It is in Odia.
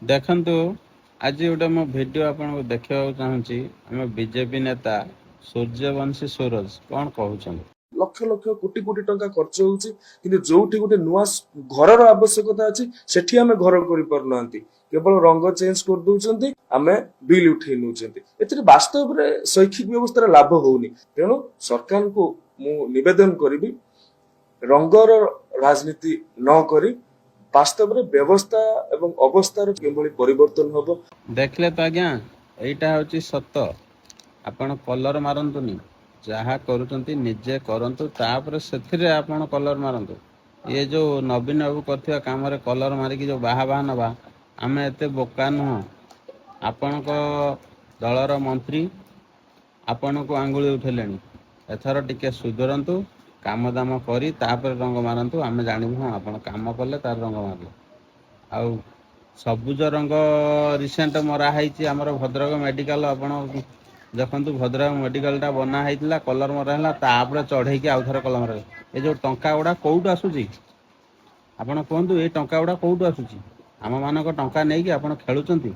ଦେଖନ୍ତୁ ଆଜି ଗୋଟେ ମୁଁ ଭିଡ଼ିଓ ଆପଣଙ୍କୁ ଦେଖେଇବାକୁ ଚାହୁଁଛି। ଆମ ବିଜେପି ନେତା ସୂର୍ଯ୍ୟବଂଶୀ ସୁରଜ କ'ଣ କହୁଛନ୍ତି। ଲକ୍ଷ ଲକ୍ଷ କୋଟି କୋଟି ଟଙ୍କା ଖର୍ଚ୍ଚ ହଉଛି, କିନ୍ତୁ ଯୋଉଠି ଗୋଟେ ନୂଆ ଘରର ଆବଶ୍ୟକତା ଅଛି ସେଠି ଆମେ ଘର କରିପାରୁନାହାନ୍ତି। କେବଳ ରଙ୍ଗ ଚେଞ୍ଜ କରିଦଉଛନ୍ତି, ଆମେ ବିଲ୍ ଉଠେଇ ନେଉଛନ୍ତି। ଏଥିରେ ବାସ୍ତବରେ ଶୈକ୍ଷିକ ବ୍ୟବସ୍ଥାର ଲାଭ ହଉନି। ତେଣୁ ସରକାରଙ୍କୁ ମୁଁ ନିବେଦନ କରିବି, ରଙ୍ଗର ରାଜନୀତି ନ କରି ବାସ୍ତବରେ ବ୍ୟବସ୍ଥା ଏବଂ ଅବସ୍ଥାର କିଭଳି ପରିବର୍ତ୍ତନ ହବ। ଦେଖିଲେ ତ ଆଜ୍ଞା, ଏଇଟା ହଉଛି ସତ। ଆପଣ କଲର ମାରନ୍ତୁନି, ଯାହା କରୁଛନ୍ତି ନିଜେ କରନ୍ତୁ, ତାପରେ ସେଥିରେ ଆପଣ କଲର ମାରନ୍ତୁ। ଇଏ ଯୋଉ ନବୀନ ବାବୁ କରିଥିବା କାମରେ କଲର ମାରିକି ଯୋଉ ବାହା ନେବା, ଆମେ ଏତେ ବୋକା ନୁହଁ। ଆପଣଙ୍କ ଦଳର ମନ୍ତ୍ରୀ ଆପଣଙ୍କୁ ଆଙ୍ଗୁଳି ଉଠେଇଲେଣି। ଏଥର ଟିକେ ସୁଧରନ୍ତୁ, କାମ ଦାମ କରି ତାପରେ ରଙ୍ଗ ମାରନ୍ତୁ। ଆମେ ଜାଣିବୁ ହଁ ଆପଣ କାମ କଲେ ତାର ରଙ୍ଗ ମାରିଲେ। ଆଉ ସବୁଜ ରଙ୍ଗ ରିସେଣ୍ଟ ମରା ହେଇଛି ଆମର ଭଦ୍ରକ ମେଡିକାଲ। ଆପଣ ଦେଖନ୍ତୁ, ଭଦ୍ରକ ମେଡିକାଲଟା ବନା ହେଇଥିଲା, କଲର ମରା ହେଲା, ତାପରେ ଚଢ଼େଇକି ଆଉ ଥରେ କଲର ମରା। ଏ ଯୋଉ ଟଙ୍କା ଗୁଡ଼ା କୋଉଠୁ ଆସୁଛି ଆପଣ କୁହନ୍ତୁ? ଏଇ ଟଙ୍କା ଗୁଡ଼ା କୋଉଠୁ ଆସୁଛି? ଆମମାନଙ୍କ ଟଙ୍କା ନେଇକି ଆପଣ ଖେଳୁଛନ୍ତି।